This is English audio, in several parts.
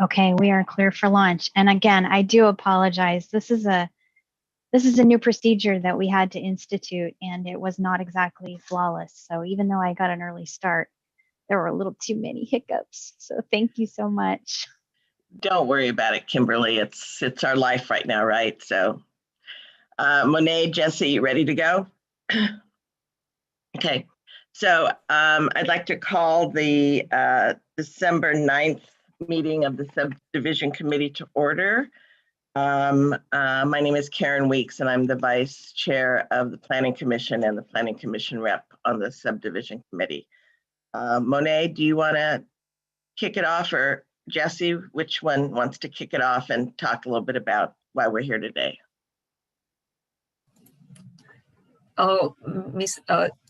Okay, we are clear for launch. And again, I do apologize. This is a new procedure that we had to institute, and it was not exactly flawless. So even though I got an early start, there were a little too many hiccups. So thank you so much. Don't worry about it, Kimberly. It's our life right now, right? So, Monet, Jesse, you ready to go? Okay. So I'd like to call the December 9th meeting of the Subdivision Committee to order. My name is Karen Weeks, and I'm the Vice Chair of the Planning Commission and the Planning Commission rep on the Subdivision Committee. Monet, do you want to kick it off, or Jesse, which one wants to kick it off and talk a little bit about why we're here today? Oh, Ms.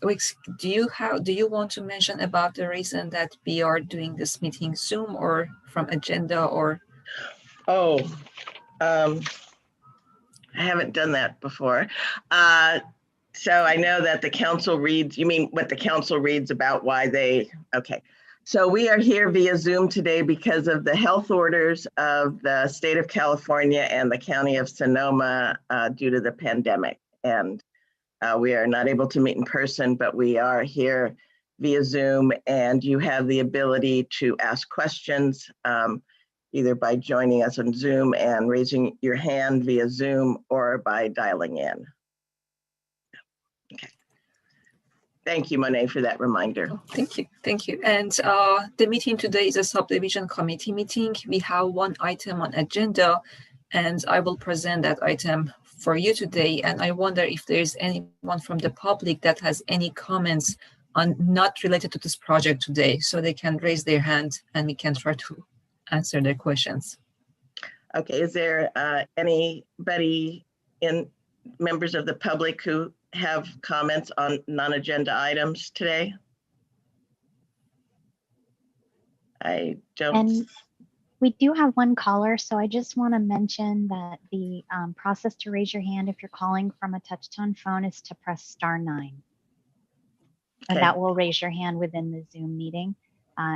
Weeks, do you want to mention about the reason that we are doing this meeting Zoom or from agenda or? Oh, I haven't done that before. So I know that the council reads, you mean what the council reads about why they, okay. So we are here via Zoom today because of the health orders of the state of California and the county of Sonoma due to the pandemic. And we are not able to meet in person, but we are here via Zoom, and you have the ability to ask questions either by joining us on Zoom and raising your hand via Zoom or by dialing in. Okay. Thank you, Monet, for that reminder. Oh, thank you. Thank you. And the meeting today is a subdivision committee meeting. We have one item on agenda, and I will present that item for you today. And I wonder if there's anyone from the public that has any comments on not related to this project today, so they can raise their hand and we can try to answer their questions. Okay, is there anybody members of the public who have comments on non-agenda items today? I don't. And we do have one caller, so I just want to mention that the process to raise your hand if you're calling from a touch-tone phone is to press *9. Okay. And that will raise your hand within the Zoom meeting.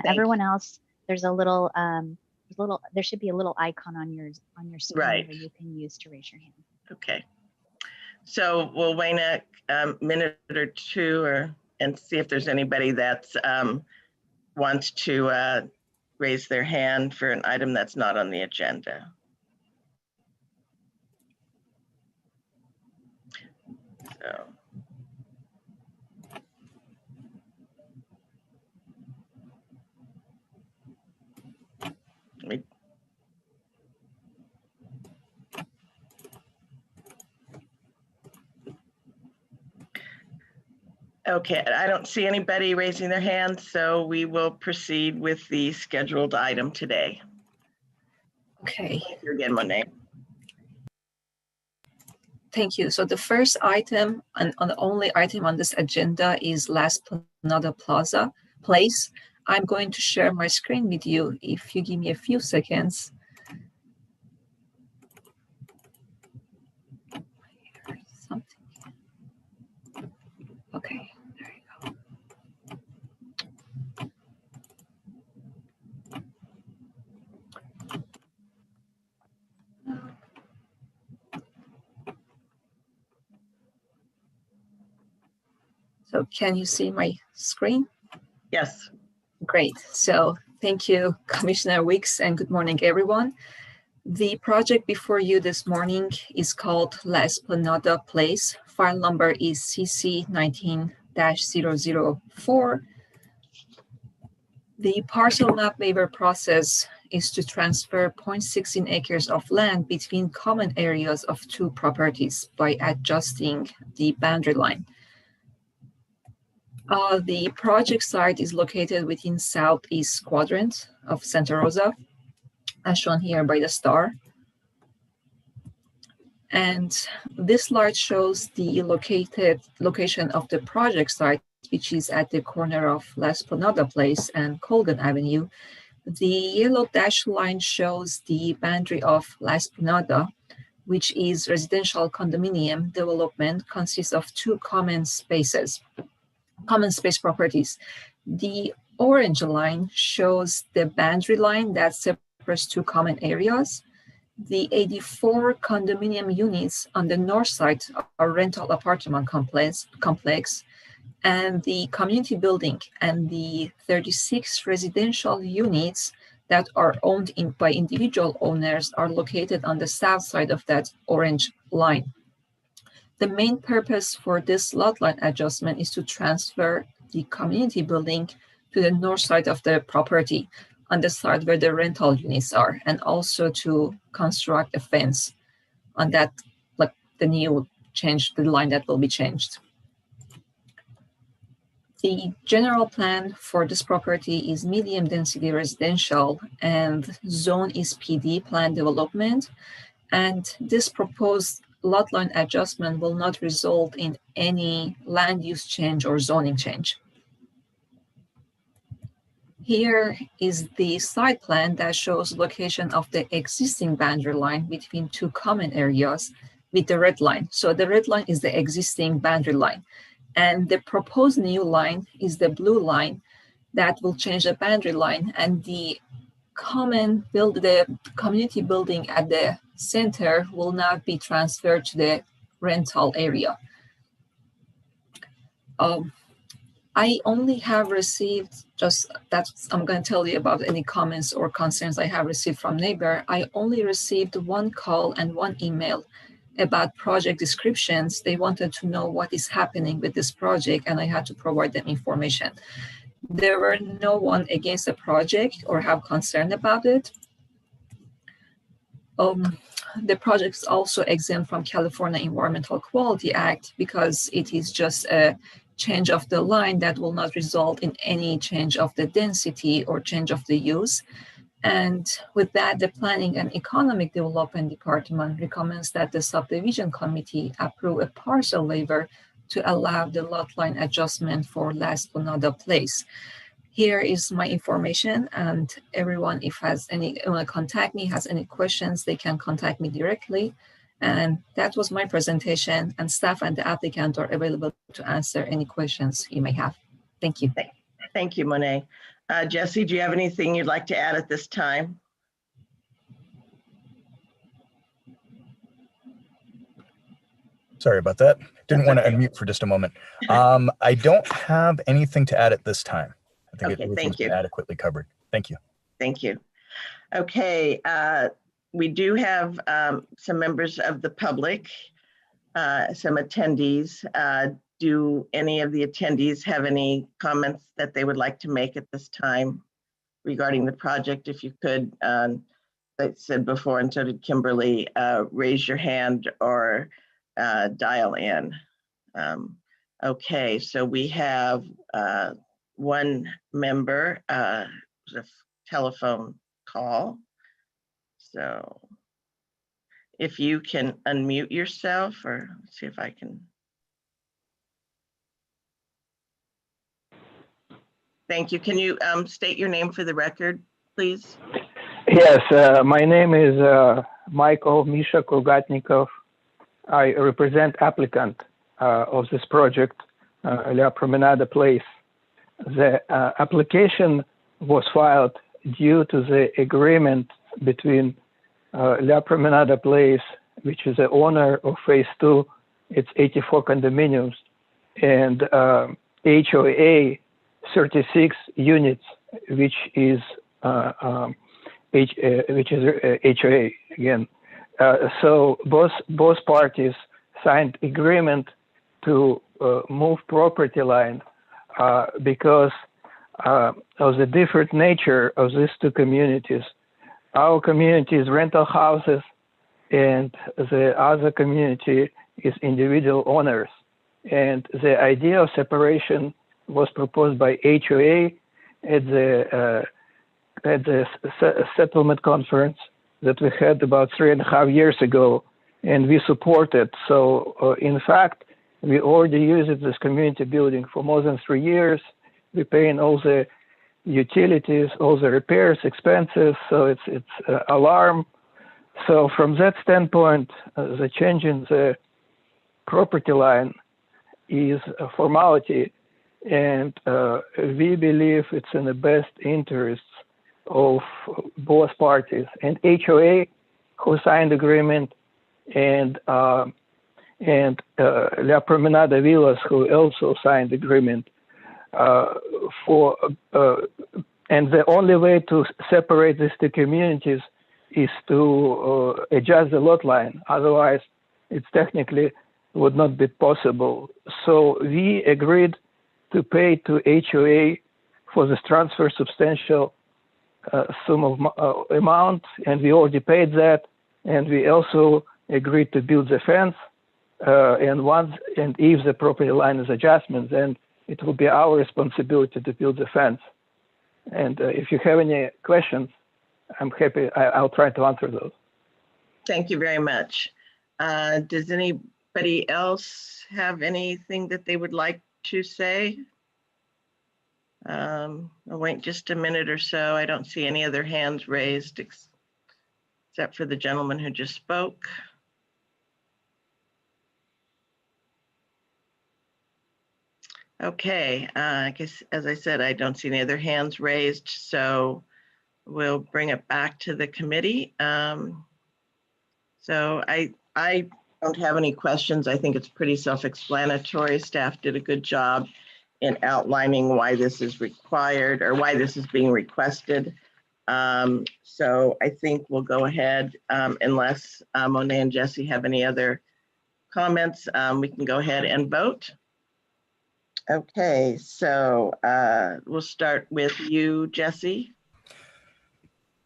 Everyone else, there's a little, there should be a little icon on your screen right, where you can use to raise your hand. Okay. So we'll wait a minute or two and see if there's anybody that wants to raise their hand for an item that's not on the agenda. So. Okay, I don't see anybody raising their hand, so we will proceed with the scheduled item today. Okay. Thank you again, Monet. Thank you. So the first item and the only item on this agenda is La Esplanada Place. I'm going to share my screen with you if you give me a few seconds. Okay, there you go. So can you see my screen? Yes. Great. So thank you, Commissioner Weeks, and good morning, everyone. The project before you this morning is called La Esplanada Place. File number is CC19-004. The parcel map waiver process is to transfer 0.16 acres of land between common areas of two properties by adjusting the boundary line. The project site is located within southeast quadrant of Santa Rosa, as shown here by the star. And this slide shows the location of the project site, which is at the corner of La Esplanada Place and Colgan Avenue. The yellow dashed line shows the boundary of La Esplanada, which is residential condominium development, consists of two common space properties. The orange line shows the boundary line that separates two common areas. The 84 condominium units on the north side are rental apartment complex, and the community building and the 36 residential units that are owned by individual owners are located on the south side of that orange line. The main purpose for this lot line adjustment is to transfer the community building to the north side of the property, on the side where the rental units are, and also to construct a fence on that, like the line that will be changed. The general plan for this property is medium density residential, and zone is PD, plan development. And this proposed lot line adjustment will not result in any land use change or zoning change. Here is the site plan that shows location of the existing boundary line between two common areas with the red line. So the red line is the existing boundary line, and the proposed new line is the blue line that will change the boundary line, and the community building at the center will now be transferred to the rental area. I only have received, I'm going to tell you about any comments or concerns I have received from neighbor. I only received one call and one email about project descriptions. They wanted to know what is happening with this project, and I had to provide them information. There were no one against the project or have concern about it. The project is also exempt from California Environmental Quality Act because it is just a change of the line that will not result in any change of the density or change of the use. And with that, the Planning and Economic Development Department recommends that the Subdivision Committee approve a partial waiver to allow the lot line adjustment for La Esplanada Place. Here is my information, and everyone, if has any want to contact me, has any questions, they can contact me directly. And that was my presentation, and staff and the applicant are available to answer any questions you may have. Thank you. Thank you, Monet. Jesse, do you have anything you'd like to add at this time? Sorry about that. Didn't want to unmute for just a moment. I don't have anything to add at this time. I think everything's been adequately covered. Thank you. Thank you. Okay, we do have some members of the public, some attendees. Do any of the attendees have any comments that they would like to make at this time regarding the project? If you could, I said before, and so did Kimberly, raise your hand or dial in. Okay, so we have one member, a telephone call. So if you can unmute yourself, or let's see if I can. Thank you. Can you state your name for the record, please? Yes, my name is Michael Misha Kurgatnikov. I represent applicant of this project, La Promenada Place. The application was filed due to the agreement between La Promenada Place, which is the owner of Phase 2, it's 84 condominiums, and HOA 36 units, which is HOA again. So both parties signed agreement to move property line because of the different nature of these two communities. Our community is rental houses, and the other community is individual owners. And the idea of separation was proposed by HOA at the settlement conference that we had about 3.5 years ago, and we supported. So in fact, we already use this community building for more than 3 years. We're paying all the utilities, all the repairs, expenses, so it's alarm. So from that standpoint, the change in the property line is a formality, and we believe it's in the best interests of both parties, and HOA who signed agreement, and La Promenada Villas who also signed agreement and the only way to separate these two communities is to adjust the lot line. Otherwise, it technically would not be possible. So we agreed to pay to HOA for this transfer substantial sum of amount, and we already paid that. And we also agreed to build the fence. And if the property line is adjustment, then it will be our responsibility to build the fence. And if you have any questions, I'm happy. I'll try to answer those. Thank you very much. Does anybody else have anything that they would like to say? I'll wait just a minute or so. I don't see any other hands raised except for the gentleman who just spoke. Okay, I guess, as I said, I don't see any other hands raised, so we'll bring it back to the committee. So I don't have any questions. I think it's pretty self-explanatory. Staff did a good job in outlining why this is required or why this is being requested. So I think we'll go ahead, unless Monet and Jesse have any other comments, we can go ahead and vote. Okay, so we'll start with you, Jesse.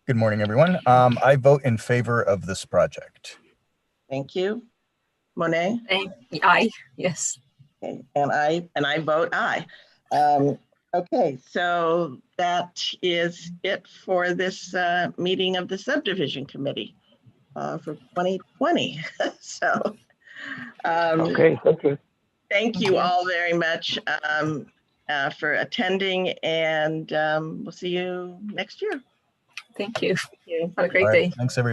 Good morning, everyone. I vote in favor of this project. Thank you. Monet? Aye, yes. Okay, and I vote aye. Okay, so that is it for this meeting of the Subdivision Committee for 2020. So, Okay, thank you. Thank you all very much for attending, and we'll see you next year. Thank you. Thank you. Have a great All right, day. thanks, everybody.